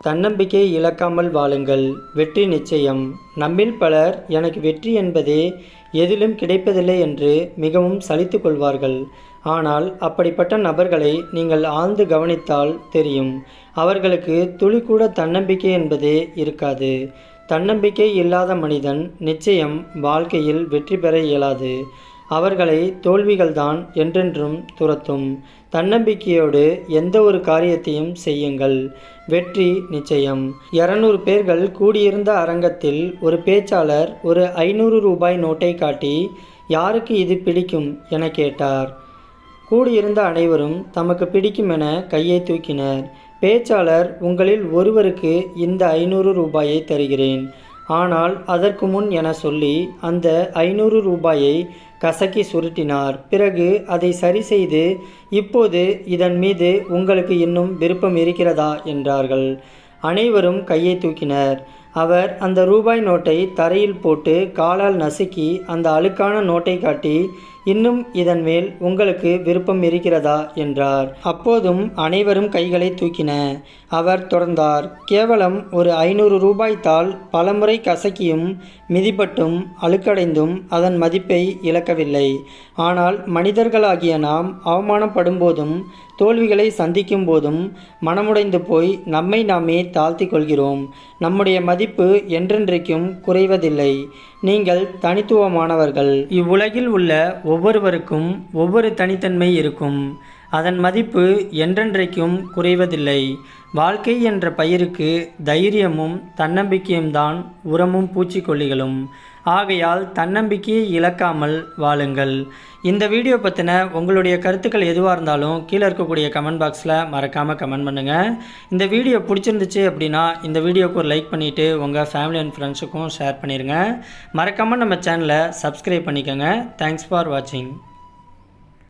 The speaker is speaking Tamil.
தன்னம்பிக்கை இழக்காமல் வாழுங்கள். வெற்றி நிச்சயம். நம்மில் பலர் எனக்கு வெற்றி என்பதே எதிலும் கிடைப்பதில்லை என்று மிகவும் சலித்து கொள்வார்கள். ஆனால் அப்படிப்பட்ட நபர்களை நீங்கள் ஆழ்ந்து கவனித்தால் தெரியும், அவர்களுக்கு துளி கூட தன்னம்பிக்கை என்பதே இருக்காது. தன்னம்பிக்கை இல்லாத மனிதன் நிச்சயம் வாழ்க்கையில் வெற்றி பெற இயலாது. அவர்களை தோல்விகள்தான் என்றென்றும் துரத்தும். தன்னம்பிக்கையோடு எந்த ஒரு காரியத்தையும் செய்யுங்கள், வெற்றி நிச்சயம். 200 பேர்கள் கூடியிருந்த அரங்கத்தில் ஒரு பேச்சாளர் ஒரு 500 ரூபாய் நோட்டை காட்டி, யாருக்கு இது பிடிக்கும் என கேட்டார். கூடியிருந்த அனைவரும் தமக்கு பிடிக்கும் என கையை தூக்கினர். பேச்சாளர், உங்களில் ஒருவருக்கு இந்த 500 ரூபாயை தருகிறேன், ஆனால் அதற்கு முன் என சொல்லி அந்த 500 ரூபாயை கசக்கி சுருட்டினார். பிறகு அதை சரி செய்து, இப்போது இதன் மீது உங்களுக்கு இன்னும் விருப்பம் இருக்கிறதா என்றார்கள். அனைவரும் கையை தூக்கினர். அவர் அந்த ரூபாய் நோட்டை தரையில் போட்டு காலால் நசுக்கி அந்த அழுக்கான நோட்டை காட்டி, இன்னும் இதன் மேல் உங்களுக்கு விருப்பம் இருக்கிறதா என்றார். அப்போதும் அனைவரும் கைகளை தூக்கின. அவர் தொடர்ந்தார், கேவலம் ஒரு 500 ரூபாய் தாள் பலமுறை கசக்கியும் மிதிப்பட்டும் அழுக்கடைந்தும் அதன் மதிப்பை இழக்கவில்லை. ஆனால் மனிதர்களாகிய நாம் அவமானப்படும் போதும் தோல்விகளை சந்திக்கும் போதும் மனமுடைந்து போய் நம்மை நாமே தாழ்த்தி கொள்கிறோம். நம்முடைய மதிப்பு என்றென்றைக்கும் குறைவதில்லை. நீங்கள் தனித்துவமானவர்கள். இவ்வுலகில் உள்ள ஒவ்வொருவருக்கும் ஒவ்வொரு தனித்தன்மை இருக்கும். அதன் மதிப்பு என்றென்றைக்கும் குறைவதில்லை. வாழ்க்கை என்ற பயிருக்கு தைரியமும் தன்னம்பிக்கையும் தான் உரமும் பூச்சிக்கொல்லிகளும். ஆகையால் தன்னம்பிக்கையை இழக்காமல் வாழுங்கள். இந்த வீடியோ பற்றின உங்களுடைய கருத்துக்கள் எதுவாக இருந்தாலும் கீழே இருக்கக்கூடிய கமெண்ட் பாக்ஸில் மறக்காமல் கமெண்ட் பண்ணுங்கள். இந்த வீடியோ பிடிச்சிருந்துச்சு அப்படின்னா இந்த வீடியோக்கு ஒரு லைக் பண்ணிவிட்டு உங்கள் ஃபேமிலி அண்ட் ஃப்ரெண்ட்ஸுக்கும் ஷேர் பண்ணிடுங்க. மறக்காமல் நம்ம சேனலை சப்ஸ்கிரைப் பண்ணிக்கோங்க. தேங்க்ஸ் ஃபார் வாட்சிங்.